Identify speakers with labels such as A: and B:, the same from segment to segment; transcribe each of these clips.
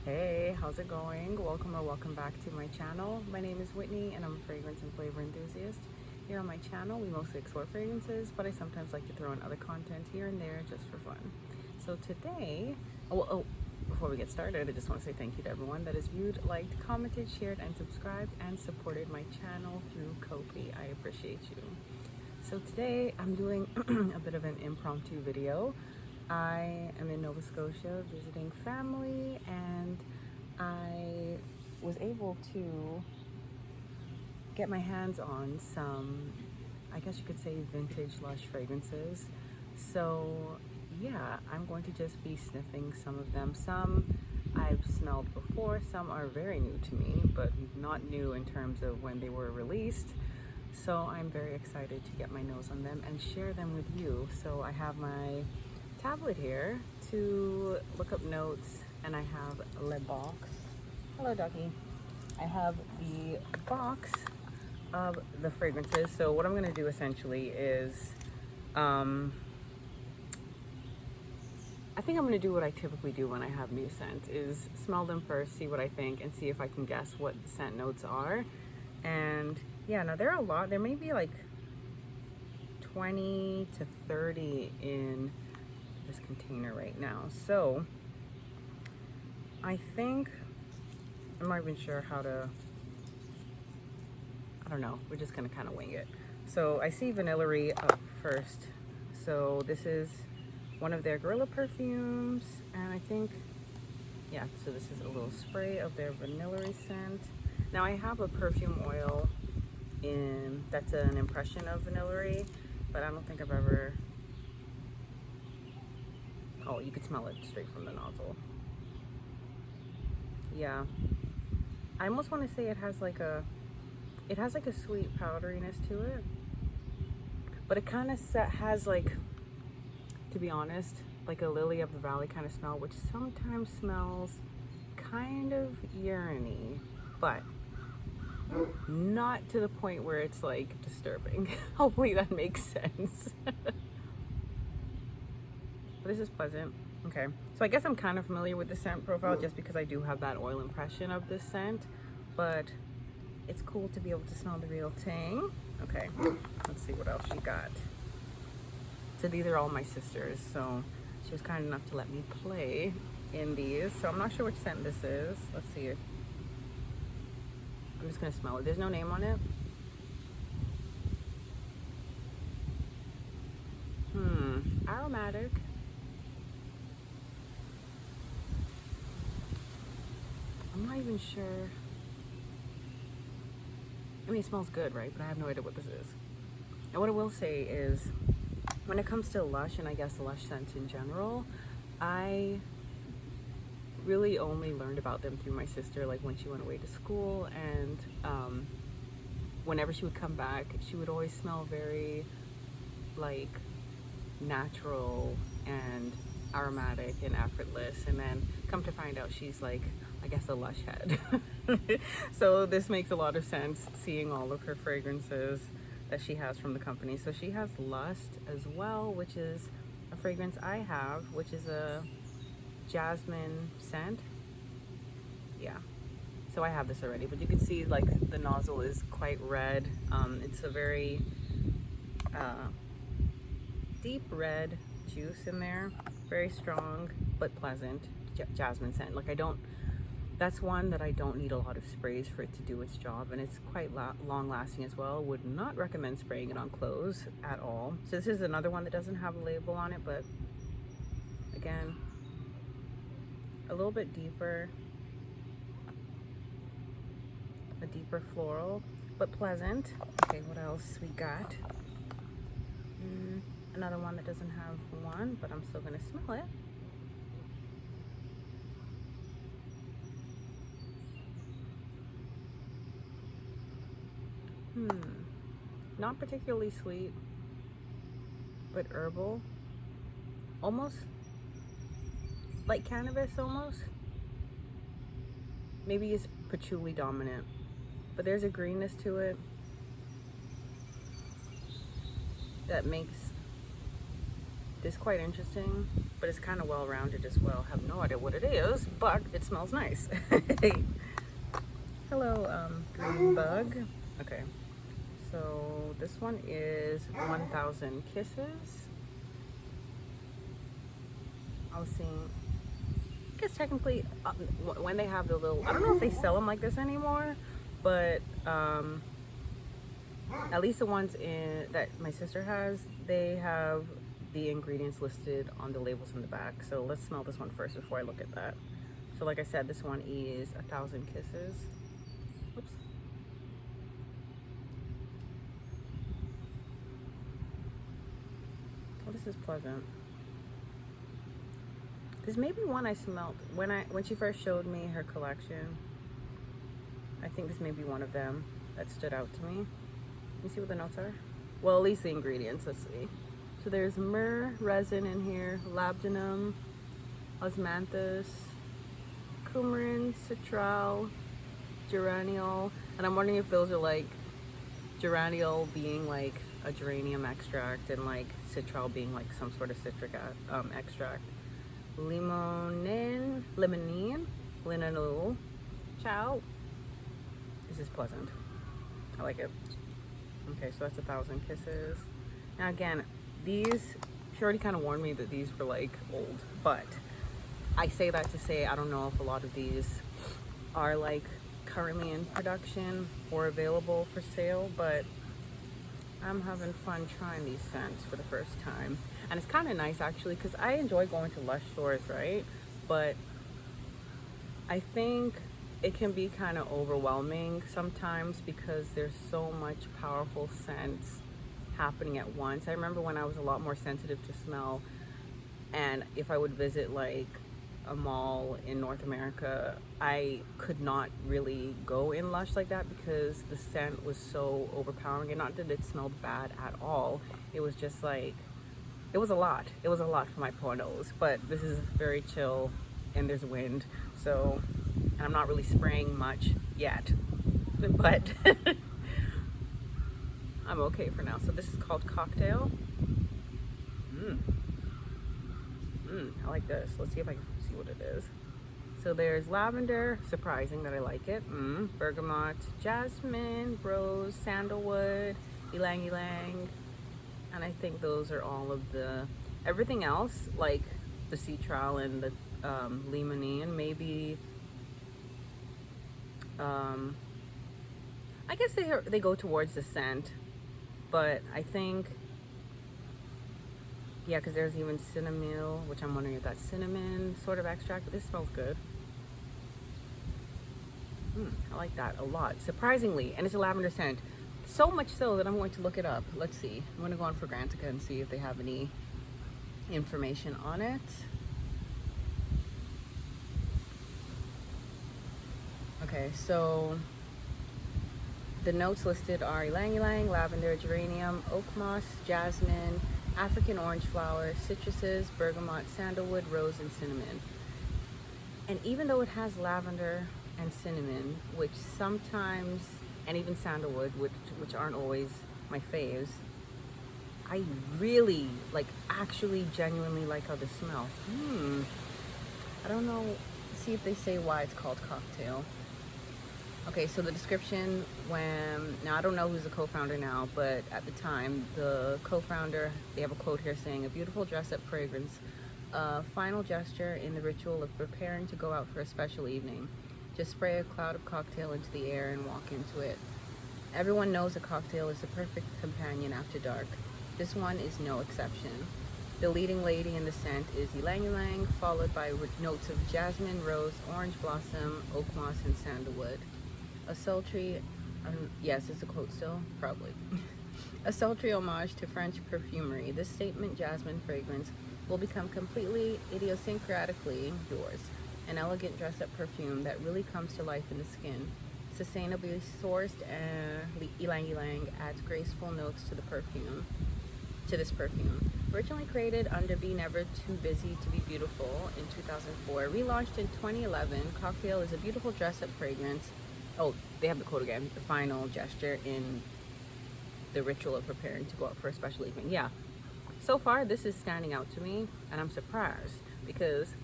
A: Hey, how's it going? Welcome back to my channel. My name is Whitney and I'm a fragrance and flavor enthusiast. Here on my channel, we mostly explore fragrances, but I sometimes like to throw in other content here and there just for fun. So today, before we get started, I just want to say thank you to everyone that has viewed, liked, commented, shared, and subscribed and supported my channel through Ko-fi. I appreciate you. So today I'm doing a bit of an impromptu video. I am in Nova Scotia visiting family, and I was able to get my hands on some, I guess you could say, vintage Lush fragrances. So yeah, I'm going to just be sniffing some of them. Some I've smelled before, some are very new to me, but not new in terms of when they were released. So I'm very excited to get my nose on them and share them with you. So I have my tablet here to look up notes, and I have a box. Hello, doggy. I have the box of the fragrances. So what I'm going to do essentially is I think I'm going to do what I typically do when I have new scents, is smell them first, see what I think, and see if I can guess what the scent notes are. And yeah, now there are a lot. There may be like 20 to 30 in this container right now. So I think, I'm not even sure how to, I don't know, we're just gonna kind of wing it. So I see Vanillary up first. So this is one of their Gorilla perfumes, and I think, yeah, so this is a little spray of their Vanillary scent. Now I have a perfume oil that's an impression of Vanillary, but I don't think I've ever, oh, you could smell it straight from the nozzle. Yeah, I almost want to say it has like a sweet powderiness to it, but it kind of has like, to be honest, like a lily of the valley kind of smell, which sometimes smells kind of urine-y, but not to the point where it's like disturbing. Hopefully that makes sense. This is pleasant. Okay, so I guess I'm kind of familiar with the scent profile just because I do have that oil impression of this scent, but it's cool to be able to smell the real thing. Okay, let's see what else she got. So these are all my sisters, so she was kind enough to let me play in these. So I'm not sure which scent this is. Let's see. I'm just gonna smell it. There's no name on it. Aromatic. I'm not even sure. I mean, it smells good, right? But I have no idea what this is. And what I will say is, when it comes to Lush, and I guess the Lush scents in general, I really only learned about them through my sister, like when she went away to school, and whenever she would come back, she would always smell very like natural and aromatic and effortless, and then come to find out she's like, I guess, a Lush head. So this makes a lot of sense, seeing all of her fragrances that she has from the company. So she has Lust as well, which is a fragrance I have, which is a jasmine scent. Yeah, so I have this already, but you can see like the nozzle is quite red. It's a very deep red juice in there, very strong but pleasant jasmine scent. Like, that's one that I don't need a lot of sprays for it to do its job, and it's quite long lasting as well. Would not recommend spraying it on clothes at all. So this is another one that doesn't have a label on it, but again, a little bit deeper, a deeper floral, but pleasant. Okay, what else we got? Another one that doesn't have one, but I'm still gonna smell it. Not particularly sweet, but herbal, almost like cannabis almost. Maybe it's patchouli dominant, but there's a greenness to it that makes this quite interesting, but but it's kind of well-rounded as well. I have no idea what it is, but it smells nice. Hello, green bug. Okay, so this one is 1000 Kisses. I was seeing, I guess technically, when they have the little, I don't know if they sell them like this anymore, but at least the ones that my sister has, they have the ingredients listed on the labels in the back. So let's smell this one first before I look at that. So like I said, this one is 1000 Kisses. Whoops. Oh, this is pleasant. This may be one I smelled when she first showed me her collection. I think this may be one of them that stood out to me. Let me see what the notes are. Well, at least the ingredients, let's see. So there's myrrh resin in here, labdanum, osmanthus, coumarin, citral, geraniol, and I'm wondering if those are like geraniol being like a geranium extract and like citral being like some sort of citric extract. Limonene, linalool. Ciao. This is pleasant. I like it. Okay, so that's 1000 Kisses. Now again, these, she already kind of warned me that these were like old, but I say that to say I don't know if a lot of these are like currently in production or available for sale, but I'm having fun trying these scents for the first time. And it's kind of nice actually, because I enjoy going to Lush stores, right? But I think it can be kind of overwhelming sometimes because there's so much powerful scents happening at once. I remember when I was a lot more sensitive to smell, and if I would visit like a mall in North America, I could not really go in Lush like that because the scent was so overpowering. And not that it smelled bad at all, it was just like, it was a lot for my poor nose. But this is very chill and there's wind, so, and I'm not really spraying much yet, but I'm okay for now. So this is called Cocktail. I like this. Let's see if I can see what it is. So there's lavender, surprising that I like it. Bergamot, jasmine, rose, sandalwood, ylang ylang, and I think those are all of the, everything else like the citral and the limonene, maybe I guess they go towards the scent, but I think, yeah, because there's even cinnamon, which I'm wondering if that's cinnamon sort of extract, but this smells good. I like that a lot, surprisingly, and it's a lavender scent. So much so that I'm going to look it up. Let's see. I'm going to go on Fragrantica and see if they have any information on it. Okay, so the notes listed are ylang ylang, lavender, geranium, oak moss, jasmine, African orange flower, citruses, bergamot, sandalwood, rose, and cinnamon. And even though it has lavender and cinnamon, which sometimes, and even sandalwood, which aren't always my faves, I really like, actually genuinely like how this smells. I don't know, see if they say why it's called Cocktail. Okay, so the description, now I don't know who's the co-founder now, but at the time, the co-founder, they have a quote here saying, "A beautiful dress-up fragrance, a final gesture in the ritual of preparing to go out for a special evening. Just spray a cloud of cocktail into the air and walk into it. Everyone knows a cocktail is the perfect companion after dark. This one is no exception. The leading lady in the scent is ylang ylang, followed by notes of jasmine, rose, orange blossom, oak moss, and sandalwood. A sultry, yes, it's a quote still, probably. A sultry homage to French perfumery. This statement jasmine fragrance will become completely idiosyncratically yours. An elegant dress-up perfume that really comes to life in the skin. Sustainably sourced, ylang ylang adds graceful notes to this perfume. Originally created under Be Never Too Busy to Be Beautiful in 2004, relaunched in 2011, Cocktail is a beautiful dress-up fragrance. Oh, they have the quote again. The final gesture in the ritual of preparing to go out for a special evening. Yeah. so far this is standing out to me, and I'm surprised because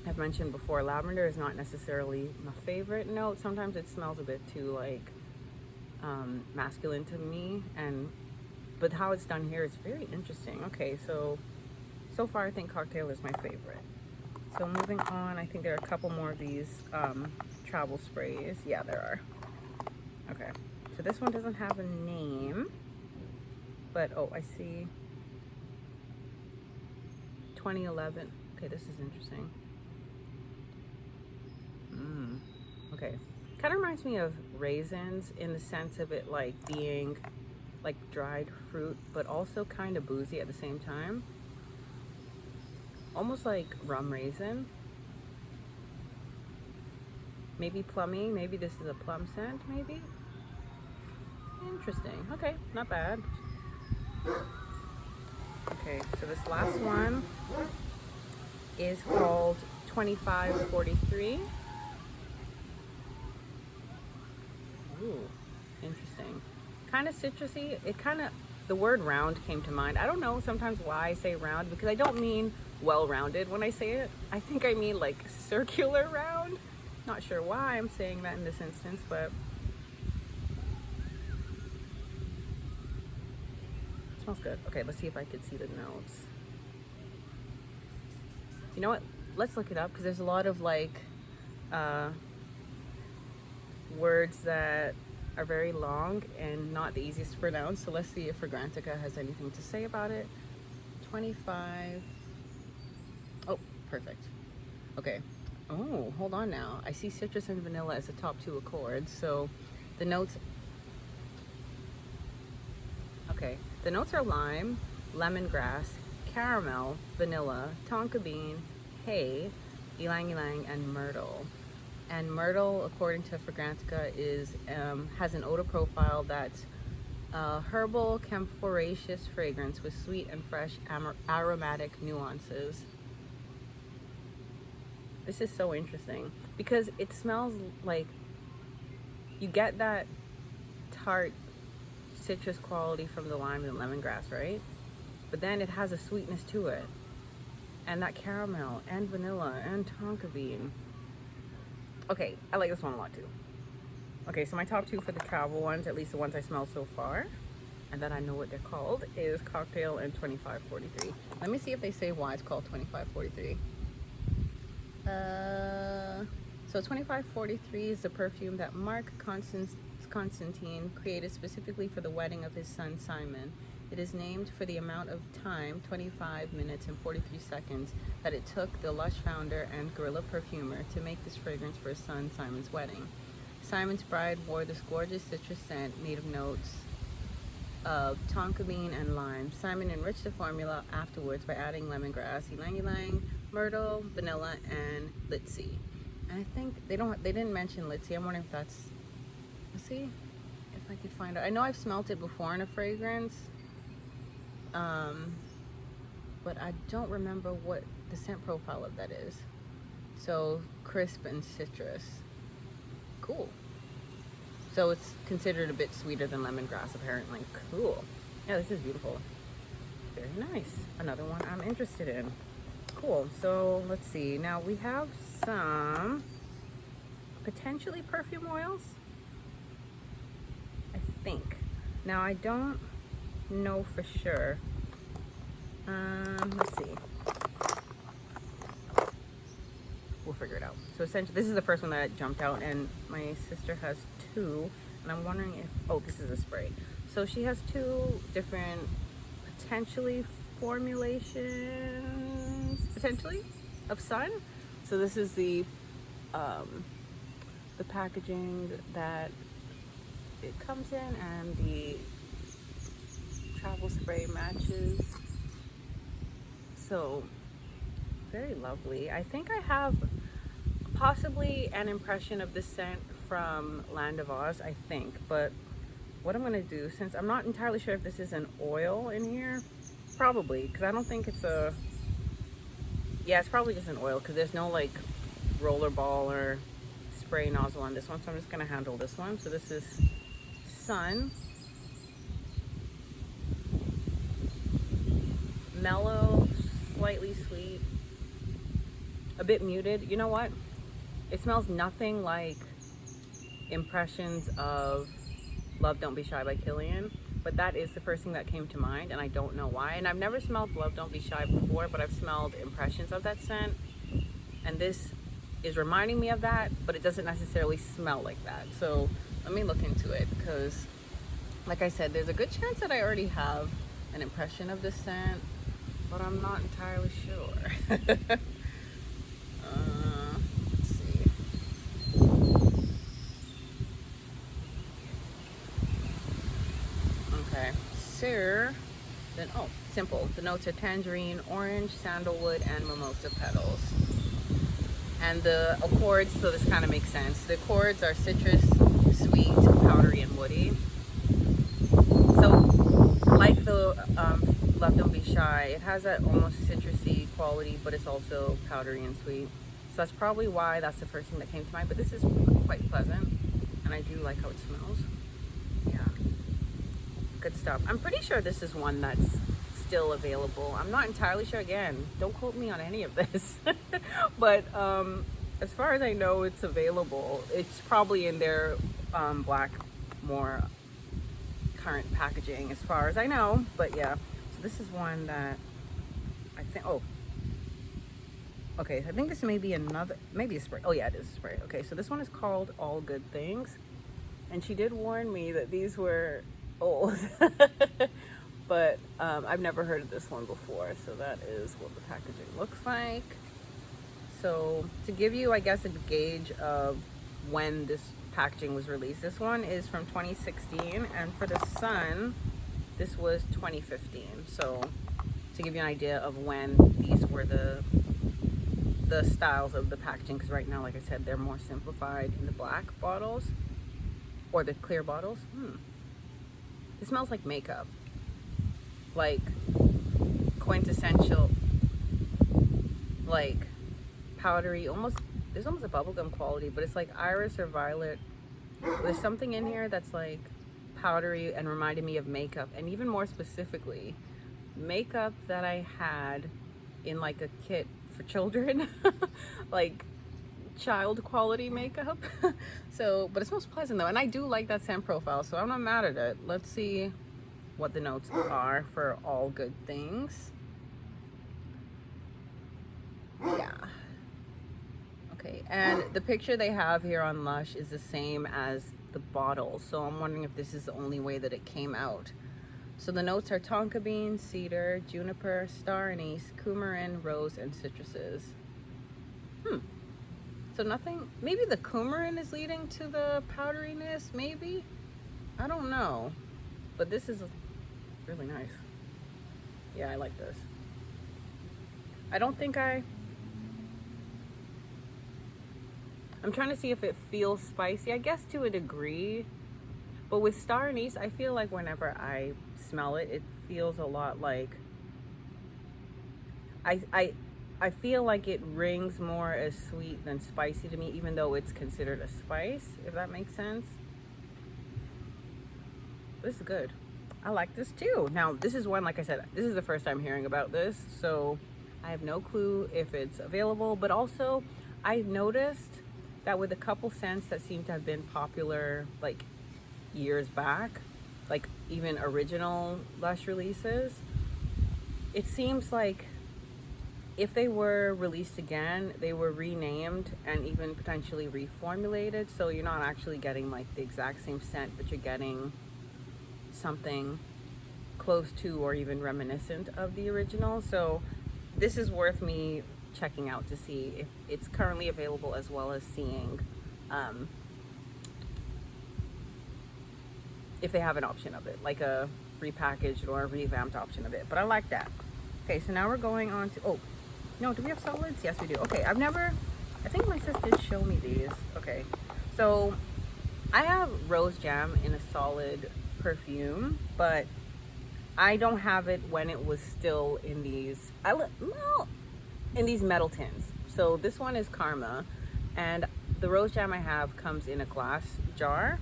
A: I've mentioned before, lavender is not necessarily my favorite note. Sometimes it smells a bit too like masculine to me, but how it's done here is very interesting. Okay, so far I think Cocktail is my favorite. So moving on, I think there are a couple more of these travel sprays. Yeah, there are. Okay, so this one doesn't have a name, but oh, I see 2011. Okay, this is interesting. Okay, kind of reminds me of raisins in the sense of it like being like dried fruit, but also kind of boozy at the same time. Almost like rum raisin. Maybe plummy. Maybe this is a plum scent, maybe? Interesting. Okay, not bad. Okay, so this last one is called 2543. Ooh, interesting. Kind of citrusy. The word round came to mind. I don't know sometimes why I say round, because I don't mean well-rounded when I say it. I think I mean like circular round. Not sure why I'm saying that in this instance, but it smells good. Okay, let's see if I could see the notes. You know what? Let's look it up, because there's a lot of like words that are very long and not the easiest to pronounce. So let's see if Fragrantica has anything to say about it. 25. Oh, perfect. Okay. Oh, hold on now. I see citrus and vanilla as the top two accords. So the notes. Okay. The notes are lime, lemongrass, caramel, vanilla, tonka bean, hay, ylang ylang, and myrtle. And myrtle, according to Fragrantica, has an odor profile that's herbal, camphoraceous fragrance with sweet and fresh aromatic nuances. This is so interesting because it smells like you get that tart citrus quality from the lime and lemongrass, right? But then it has a sweetness to it, and that caramel and vanilla and tonka bean. Okay, I like this one a lot too. Okay, so my top two for the travel ones, at least the ones I smelled so far, and that I know what they're called, is Cocktail and 2543. Let me see if they say why it's called 2543. So 2543 is the perfume that Mark Constantine created specifically for the wedding of his son Simon. It is named for the amount of time, 25 minutes and 43 seconds, that it took the Lush founder and guerrilla perfumer to make this fragrance for his son Simon's wedding. Simon's bride wore this gorgeous citrus scent made of notes of tonka bean and lime. Simon enriched the formula afterwards by adding lemongrass, ylang ylang, myrtle, vanilla, and litsi. And I think they didn't mention litsi. I'm wondering if that's, let's see if I can find out. I know I've smelt it before in a fragrance, but I don't remember what the scent profile of that is. So crisp and citrus. Cool. So it's considered a bit sweeter than lemongrass, apparently. Cool. Yeah, this is beautiful. Very nice. Another one I'm interested in. Cool. So let's see. Now we have some potentially perfume oils, I think. Now I don't know for sure. Let's see. We'll figure it out. So essentially, this is the first one that jumped out, and my sister has two, and I'm wondering if, oh, this is a spray. So she has two different potentially formulations, potentially, of Sun. So this is the packaging that it comes in, and the travel spray matches. So very lovely. I think I have possibly an impression of this scent from Land of Oz, I think. But what I'm gonna do, since I'm not entirely sure if this is an oil in here, probably, because I don't think it's a, yeah, it's probably just an oil, because there's no like roller ball or spray nozzle on this one. So I'm just gonna handle this one. So this is Sun. mellow, slightly sweet, a bit muted. You know what? It smells nothing like impressions of Love Don't Be Shy by Killian, but that is the first thing that came to mind, and I don't know why. And I've never smelled Love Don't Be Shy before, but I've smelled impressions of that scent, and this is reminding me of that, but it doesn't necessarily smell like that. So let me look into it, because like I said, there's a good chance that I already have an impression of this scent, but I'm not entirely sure. Let's see. Okay, so then, oh, simple. The notes are tangerine, orange, sandalwood, and mimosa petals. And the accords, so this kind of makes sense. The accords are citrus, sweet, powdery, and woody. So, like the Love Don't Be Shy, it has that almost citrusy quality, but it's also powdery and sweet. So that's probably why that's the first thing that came to mind. But this is quite pleasant, and I do like how it smells. Yeah, good stuff. I'm pretty sure this is one that's still available. I'm not entirely sure. Again, don't quote me on any of this. But as far as I know, it's available. It's probably in their black, more current packaging as far as I know. But yeah, so this is one that I think, oh, okay, I think this may be another, maybe a spray. Oh yeah, it is a spray. Okay, so this one is called All Good Things, and she did warn me that these were old. But I've never heard of this one before, so that is what the packaging looks like. So to give you, I guess, a gauge of when this packaging was released, this one is from 2016, and for the Sun, this was 2015. So to give you an idea of when these were the styles of the packaging, because right now, like I said, they're more simplified in the black bottles or the clear bottles. It smells like makeup, like quintessential, like powdery, almost, there's almost a bubblegum quality, but it's like iris or violet. There's something in here that's like powdery and reminded me of makeup, and even more specifically, makeup that I had in like a kit for children, like child quality makeup. So, but it smells pleasant though, and I do like that scent profile, so I'm not mad at it. Let's see what the notes are for All Good Things. Yeah. Okay, and the picture they have here on Lush is the same as the bottle, so I'm wondering if this is the only way that it came out. So the notes are tonka bean, cedar, juniper, star anise, coumarin, rose, and citruses. So nothing, maybe the coumarin is leading to the powderiness, maybe? I don't know. But this is really nice. Yeah, I like this. I don't think I'm trying to see if it feels spicy. I guess to a degree. But with star anise, I feel like whenever I smell it, it feels a lot like, I feel like it rings more as sweet than spicy to me, even though it's considered a spice, if that makes sense. This is good. I like this too. Now, this is one, like I said, this is the first time hearing about this, so I have no clue if it's available, but also I've noticed that with a couple scents that seem to have been popular like years back, like even original Lush releases, it seems like if they were released again, they were renamed and even potentially reformulated, so you're not actually getting like the exact same scent, but you're getting something close to or even reminiscent of the original. So this is worth me checking out to see if it's currently available, as well as seeing if they have an option of it, like a repackaged or a revamped option of it. But I like that. Okay, so now we're going on to, oh no, do we have solids? Yes, we do. Okay, I think my sis did show me these. Okay, so I have Rose Jam in a solid perfume, but I don't have it when it was still in these, in these metal tins. So this one is Karma, and the Rose Jam I have comes in a glass jar,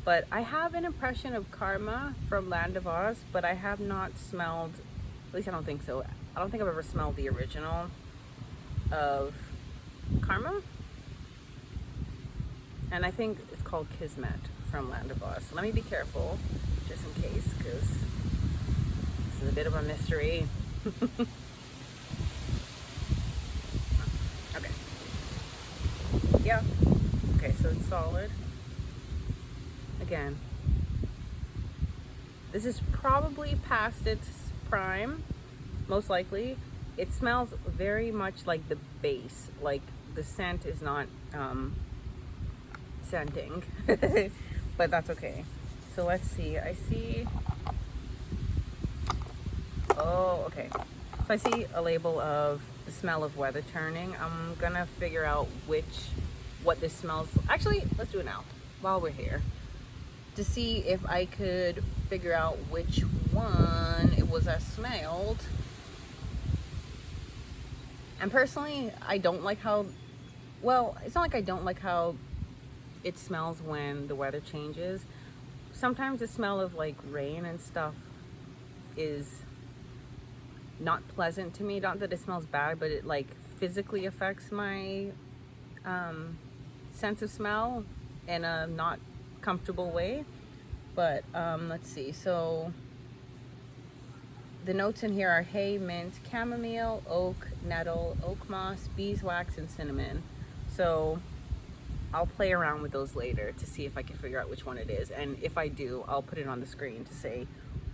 A: but I have an impression of Karma from Land of Oz, but I have not smelled, at least I don't think so, I don't think I've ever smelled the original of Karma. And I think it's called Kismet from Land of Oz. So let me be careful, just in case, because this is a bit of a mystery. Okay. Yeah. Okay, so it's solid. Again, this is probably past its prime, most likely. It smells very much like the base. Like the scent is not scenting, but that's okay. So let's see. I see. Oh, okay. So I see a label of the smell of weather turning. I'm gonna figure out what this smells. Actually, let's do it now while we're here, to see if I could figure out which one it was I smelled. And personally, I don't like how, well, it's not like I don't like how it smells when the weather changes. Sometimes the smell of like rain and stuff is not pleasant to me. Not that it smells bad, but it like physically affects my sense of smell in a not comfortable way. But let's see. So the notes in here are hay, mint, chamomile, oak, nettle, oak moss, beeswax, and cinnamon. So I'll play around with those later to see if I can figure out which one it is. And if I do, I'll put it on the screen to say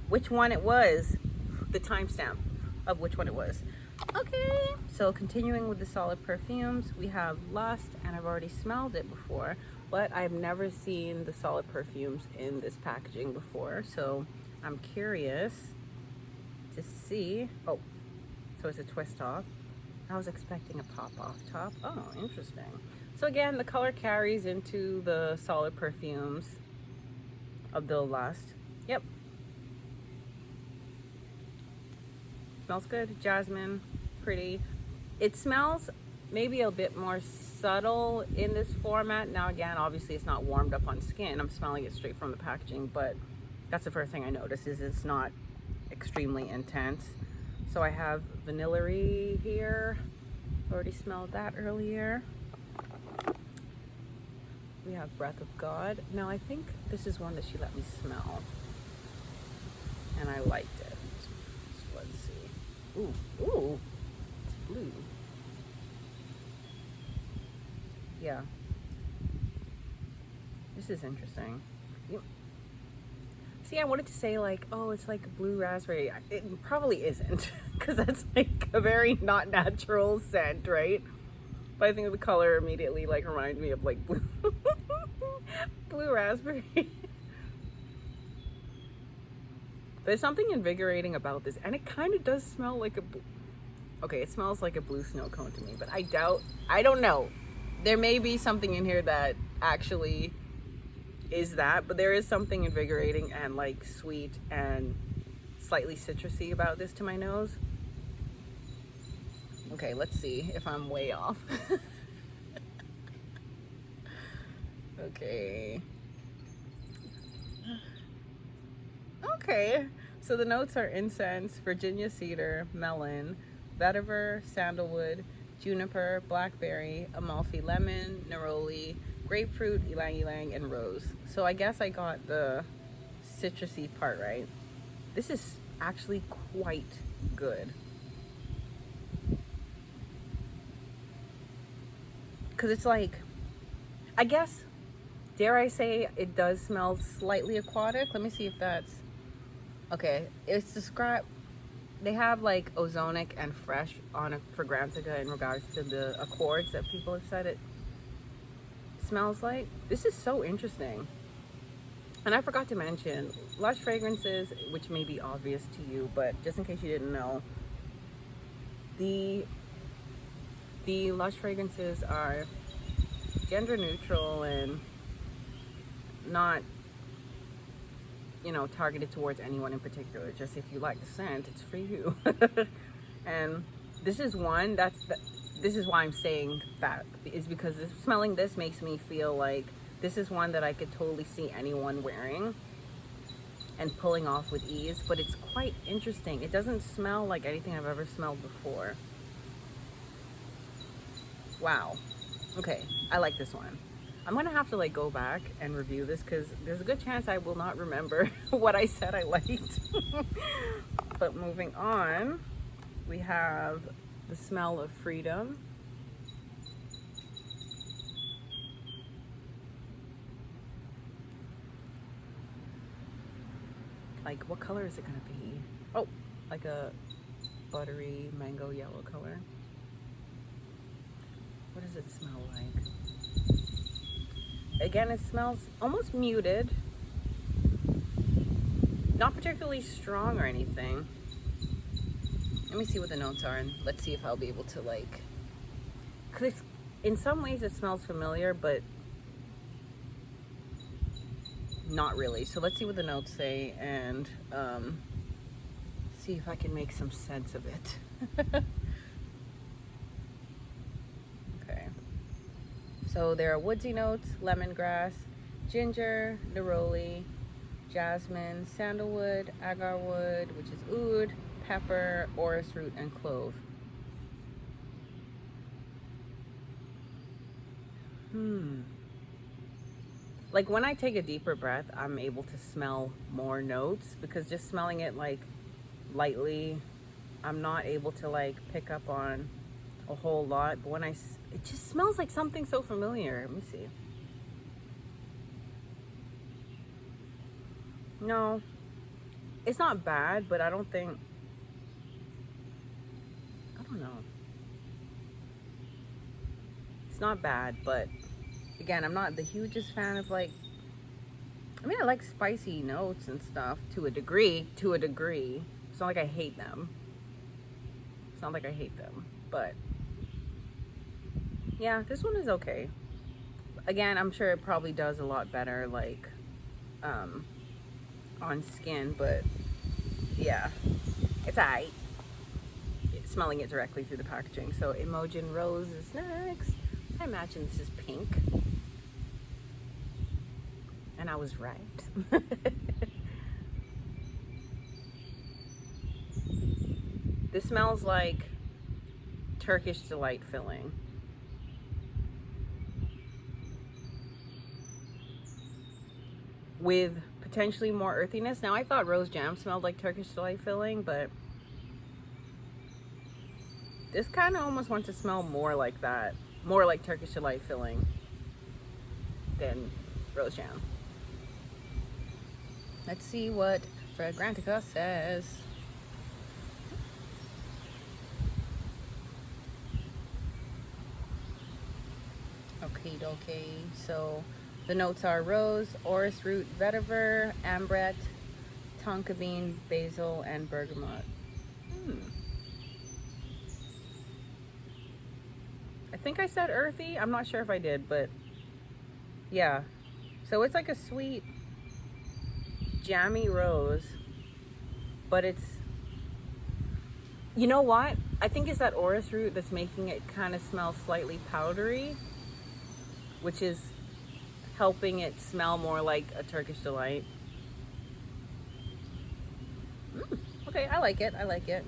A: which one it was, the timestamp of which one it was. Okay, so continuing with the solid perfumes, we have Lust, and I've already smelled it before, but I've never seen the solid perfumes in this packaging before. So I'm curious to see. Oh, so it's a twist off. I was expecting a pop off top. Oh, interesting. So again, the color carries into the solid perfumes of the Lust. Yep. Smells good. Jasmine, pretty. It smells maybe a bit more subtle in this format. Now again, obviously it's not warmed up on skin. I'm smelling it straight from the packaging, but that's the first thing I notice is it's not extremely intense. So I have Vanillary here. Already smelled that earlier. We have Breath of God. Now I think this is one that she let me smell, and I liked it. So let's see. Ooh, ooh, it's blue. Yeah, this is interesting. See, I wanted to say like, oh, it's like a blue raspberry. It probably isn't, because that's like a very not natural scent, right? But I think the color immediately like reminds me of like blue, blue raspberry. There's something invigorating about this, and it kind of does smell like a okay, it smells like a blue snow cone to me, but I don't know. There may be something in here that actually is that, but there is something invigorating and like sweet and slightly citrusy about this to my nose. Okay, let's see if I'm way off. Okay. Okay, so the notes are incense, Virginia cedar, melon, vetiver, sandalwood, juniper, blackberry, Amalfi lemon, neroli, grapefruit, ylang ylang, and rose. So I guess I got the citrusy part right. This is actually quite good. Because it's like, I guess, dare I say, it does smell slightly aquatic. Let me see if that's, okay, it's described, they have like ozonic and fresh on a fragrantica in regards to the accords that people have said it smells like. This is so interesting. And I forgot to mention, Lush fragrances, which may be obvious to you, but just in case you didn't know, the Lush fragrances are gender neutral and not, you know, targeted towards anyone in particular. Just if you like the scent, it's for you. And this is one this is why I'm saying that, is because smelling this makes me feel like this is one that I could totally see anyone wearing. and pulling off with ease, but it's quite interesting. It doesn't smell like anything I've ever smelled before. Wow. Okay, I like this one. I'm gonna have to like go back and review this because there's a good chance I will not remember what I said I liked. But moving on, we have the Smell of Freedom. Like, what color is it gonna be? Oh, like a buttery mango yellow color. What does it smell like? Again, it smells almost muted. Not particularly strong or anything. Let me see what the notes are and let's see if I'll be able to like, because in some ways it smells familiar, but not really. So let's see what the notes say and see if I can make some sense of it. Okay. So there are woodsy notes, lemongrass, ginger, neroli, jasmine, sandalwood, agarwood, which is oud, pepper, orris root, and clove. Like when I take a deeper breath, I'm able to smell more notes because just smelling it like lightly, I'm not able to like pick up on a whole lot. But when it just smells like something so familiar. Let me see. No, it's not bad, but I don't know. It's not bad, but again, I'm not the hugest fan of like, I mean, I like spicy notes and stuff to a degree. It's not like I hate them. But yeah, this one is okay. Again, I'm sure it probably does a lot better like on skin, but yeah, it's alright. Smelling it directly through the packaging. So Imogen Rose is next. I imagine this is pink. And I was right. This smells like Turkish Delight filling. With potentially more earthiness. Now I thought Rose Jam smelled like Turkish Delight filling, but this kind of almost wants to smell more like that. More like Turkish Delight filling than Rose Jam. Let's see what Fragrantica says. Okay, so the notes are rose, orris root, vetiver, ambrette, tonka bean, basil, and bergamot. I think I said earthy. I'm not sure if I did, but yeah. So it's like a sweet, jammy rose, but it's, you know what? I think it's that orris root that's making it kind of smell slightly powdery, which is helping it smell more like a Turkish Delight. Okay, I like it.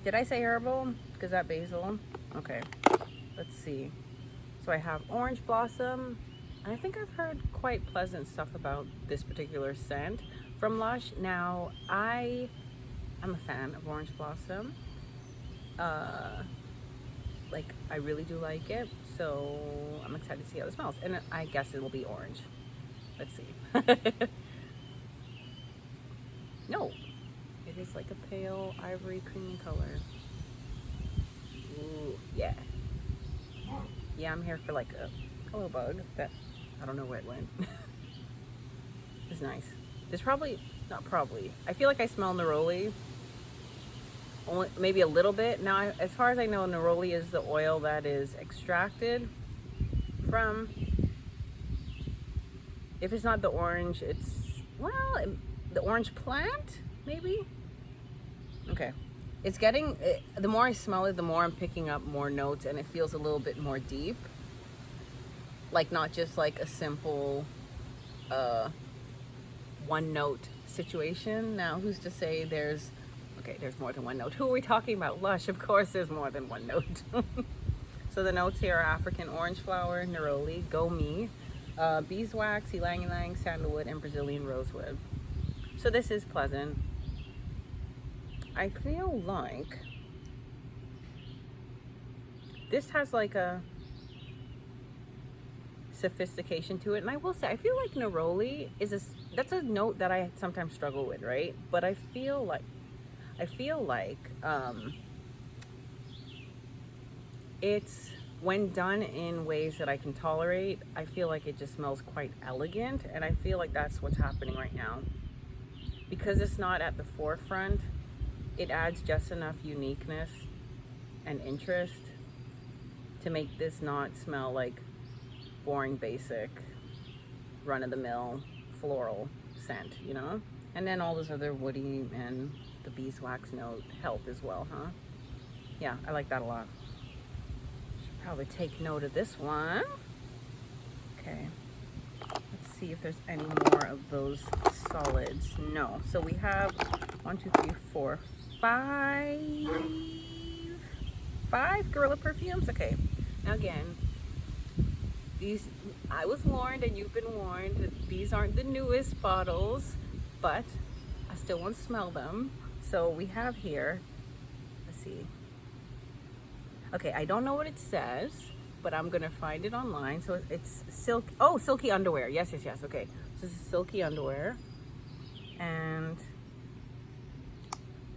A: Did I say herbal? Is that basil? Okay, let's see. So I have Orange Blossom. And I think I've heard quite pleasant stuff about this particular scent from Lush. Now, I am a fan of Orange Blossom. Like, I really do like it. So I'm excited to see how it smells. And I guess it'll be orange. Let's see. No, it is like a pale ivory creamy color. Ooh, yeah. Yeah, I'm here for like a color bug that I don't know where it went. It's nice. There's not probably. I feel like I smell neroli. Only maybe a little bit. Now, as far as I know, neroli is the oil that is extracted from. If it's not the orange, it's, well, the orange plant, maybe? Okay. It's getting, the more I smell it, the more I'm picking up more notes, and it feels a little bit more deep. Like, not just like a simple a one note situation. Now, who's to say there's more than one note? Who are we talking about? Lush, of course there's more than one note. So the notes here are African orange flower, neroli, gomi, beeswax, ylang ylang, sandalwood, and Brazilian rosewood. So this is pleasant. I feel like this has like a sophistication to it, and I will say I feel like neroli that's a note that I sometimes struggle with, right? But I feel like it's, when done in ways that I can tolerate, I feel like it just smells quite elegant, and I feel like that's what's happening right now. Because it's not at the forefront, it adds just enough uniqueness and interest to make this not smell like boring, basic, run-of-the-mill floral scent, you know? And then all those other woody and the beeswax note help as well, huh? Yeah, I like that a lot. Should probably take note of this one. Okay, let's see if there's any more of those solids. No. So we have 1, 2, 3, 4, 5 Gorilla perfumes. Okay, now again, these, I was warned and you've been warned that these aren't the newest bottles, but I still want to smell them. So we have here, let's see. Okay, I don't know what it says, but I'm gonna find it online. So it's Silky Underwear. Yes. Okay, so this is Silky Underwear, and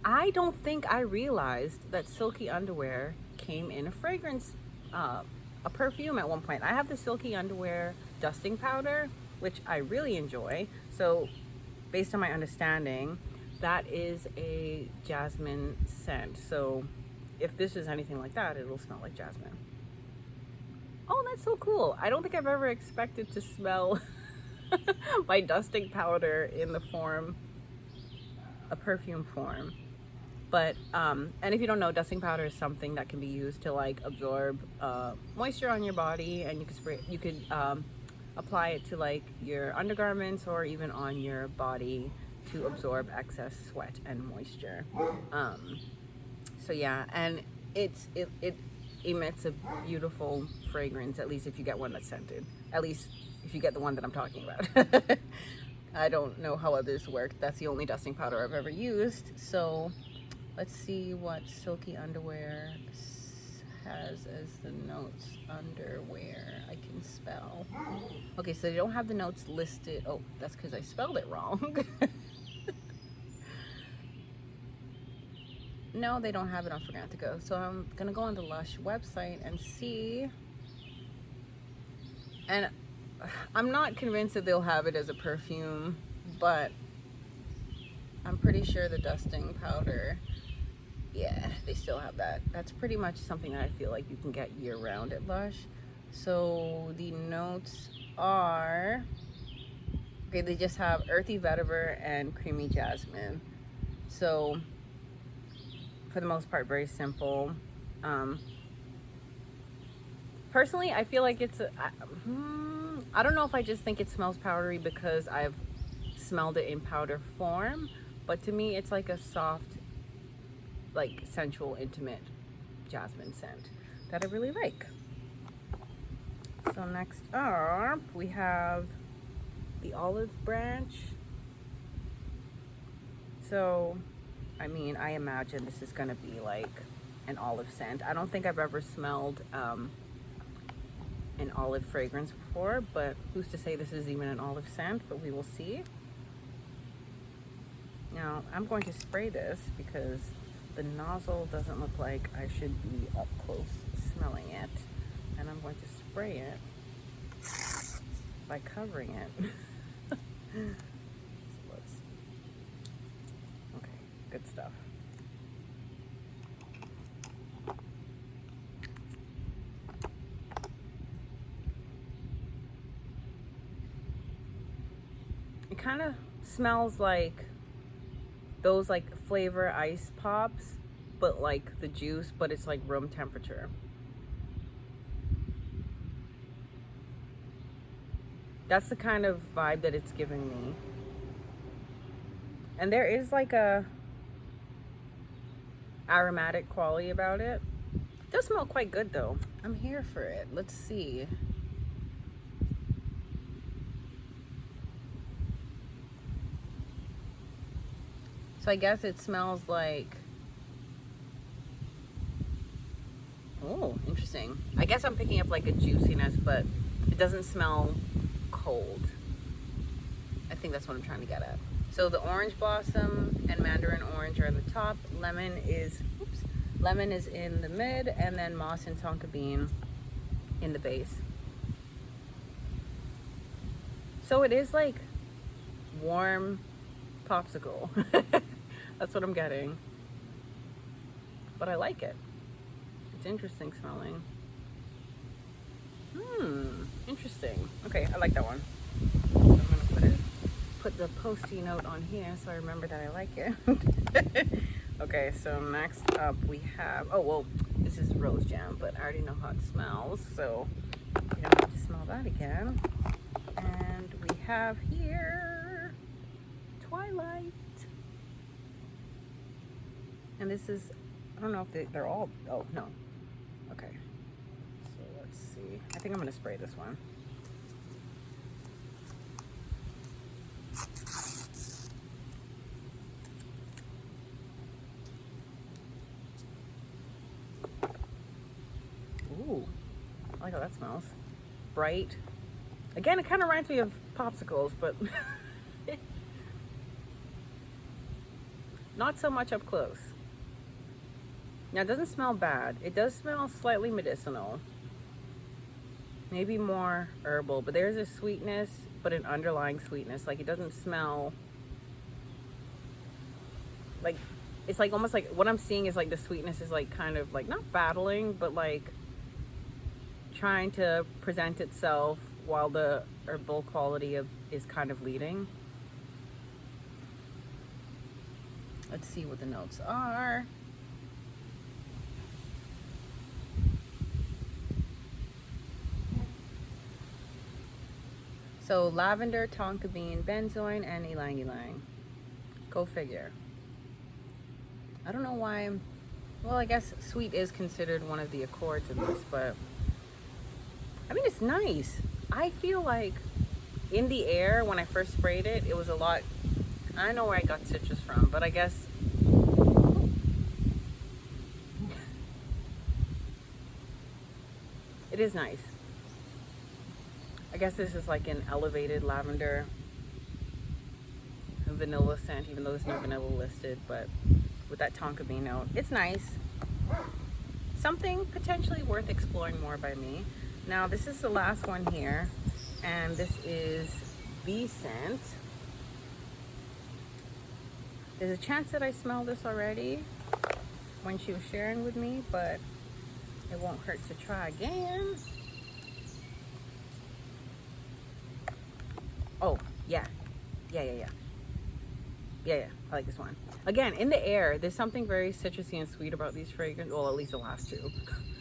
A: I don't think I realized that Silky Underwear came in a fragrance, a perfume at one point. I have the Silky Underwear dusting powder, which I really enjoy. So based on my understanding, that is a jasmine scent. So if this is anything like that, it'll smell like jasmine. Oh, that's so cool. I don't think I've ever expected to smell my dusting powder in the form, a perfume form. But, and if you don't know, dusting powder is something that can be used to like absorb moisture on your body, and you could apply it to like your undergarments or even on your body to absorb excess sweat and moisture. So yeah, and it emits a beautiful fragrance, at least if you get one that's scented. At least if you get the one that I'm talking about. I don't know how others work. That's the only dusting powder I've ever used. So let's see what Silky Underwear has as the notes. Underwear, I can spell. Okay, so they don't have the notes listed. Oh, that's because I spelled it wrong. No, they don't have it on Fragrantica. So I'm gonna go on the Lush website and see. And I'm not convinced that they'll have it as a perfume, but I'm pretty sure the dusting powder, yeah, they still have that. That's pretty much something that I feel like you can get year round at Lush. So the notes are, okay, they just have earthy vetiver and creamy jasmine. So for the most part, very simple. Personally, I feel like it's I don't know if I just think it smells powdery because I've smelled it in powder form, but to me it's like a soft, like sensual, intimate jasmine scent that I really like. So next up we have the olive branch. So I mean, I imagine this is gonna be like an olive scent. I don't think I've ever smelled an olive fragrance before, but who's to say this is even an olive scent, but we will see. Now, I'm going to spray this because the nozzle doesn't look like I should be up close smelling it. And I'm going to spray it by covering it. Okay, good stuff. It kind of smells like those like flavor ice pops, but like the juice, but it's like room temperature. That's the kind of vibe that it's giving me. And there is like a aromatic quality about it. It does smell quite good though. I'm here for it. Let's see. So I guess it smells like, oh, interesting. I guess I'm picking up like a juiciness, but it doesn't smell cold. I think that's what I'm trying to get at. So the orange blossom and mandarin orange are at the top. Lemon is in the mid, and then moss and tonka bean in the base. So it is like warm popsicle. That's what I'm getting. But I like it. It's interesting smelling. Interesting. Okay, I like that one. So I'm gonna put the Post-it note on here so I remember that I like it. Okay, so next up we have, oh well, this is rose jam, but I already know how it smells, so you don't have to smell that again. And we have here Twilight. And this is, I don't know if they're all, oh no. Okay, so let's see. I think I'm gonna spray this one. Ooh, I like how that smells. Bright. Again, it kind of reminds me of popsicles, but not so much up close. Now, it doesn't smell bad. It does smell slightly medicinal. Maybe more herbal, but there's a sweetness, but an underlying sweetness. Like, it doesn't smell like, it's like almost like what I'm seeing is like the sweetness is like kind of like not battling, but like trying to present itself while the herbal quality is kind of leading. Let's see what the notes are. So lavender, tonka bean, benzoin, and ylang ylang. Go figure. I don't know why. Well, I guess sweet is considered one of the accords in this, but I mean, it's nice. I feel like in the air when I first sprayed it, it was a lot. I don't know where I got citrus from, but I guess it is nice. I guess this is like an elevated lavender and vanilla scent, even though there's no vanilla listed, but with that tonka bean note, it's nice. Something potentially worth exploring more by me. Now, this is the last one here, and this is Bee Scent. There's a chance that I smelled this already when she was sharing with me, but it won't hurt to try again. Oh, yeah. Yeah, I like this one. Again, in the air, there's something very citrusy and sweet about these fragrances. Well, at least the last two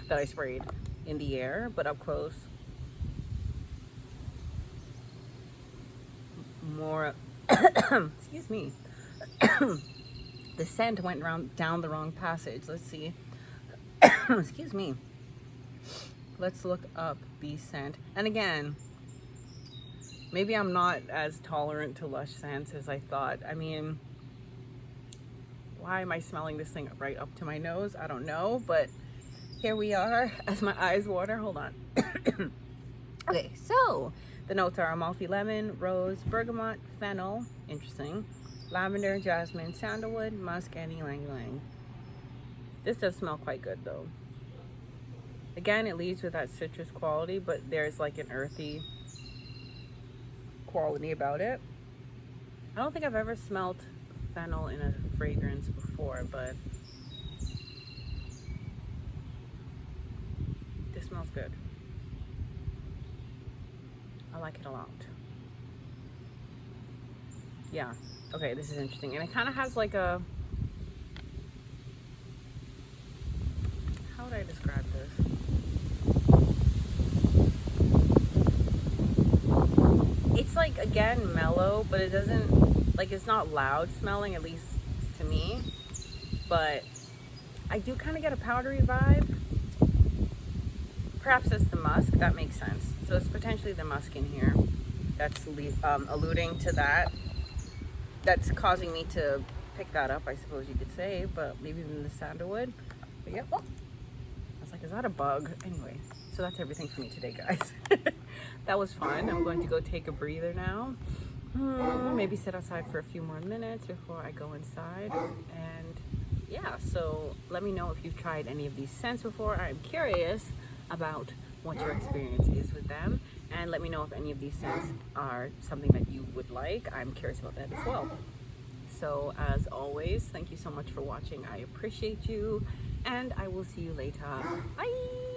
A: that I sprayed in the air, but up close, more, excuse me. The scent went down the wrong passage. Let's see. Excuse me. Let's look up Bee Scent. And again, maybe I'm not as tolerant to Lush scents as I thought. I mean, why am I smelling this thing right up to my nose? I don't know, but here we are as my eyes water. Hold on. Okay, so the notes are Amalfi lemon, rose, bergamot, fennel, interesting, lavender, jasmine, sandalwood, musk, and ylang ylang. This does smell quite good though. Again, it leads with that citrus quality, but there's like an earthy quality about it. I don't think I've ever smelled fennel in a fragrance before, but this smells good. I like it a lot. Yeah, okay, this is interesting. And it kind of has like a, how would I describe this? like, again, mellow, but it doesn't, like, it's not loud smelling, at least to me. But I do kind of get a powdery vibe. Perhaps it's the musk, that makes sense. So it's potentially the musk in here that's alluding to that. That's causing me to pick that up, I suppose you could say, but maybe even the sandalwood. But yeah, oh, I was like, is that a bug? Anyway, so that's everything for me today, guys. That was fun. I'm going to go take a breather now. Maybe sit outside for a few more minutes before I go inside. And yeah, so let me know if you've tried any of these scents before. I'm curious about what your experience is with them, and let me know if any of these scents are something that you would like. I'm curious about that as well. So as always, thank you so much for watching. I appreciate you, and I will see you later. Bye.